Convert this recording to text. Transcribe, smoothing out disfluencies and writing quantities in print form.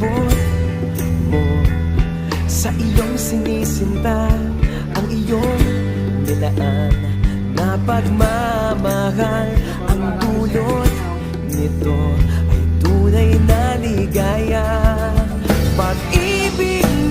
Ipinaabot mo sa iyong sinisinta ang iyong nilaan na pagmamahal. Ang dulot nito ay tunay na ligaya. Pag-ibig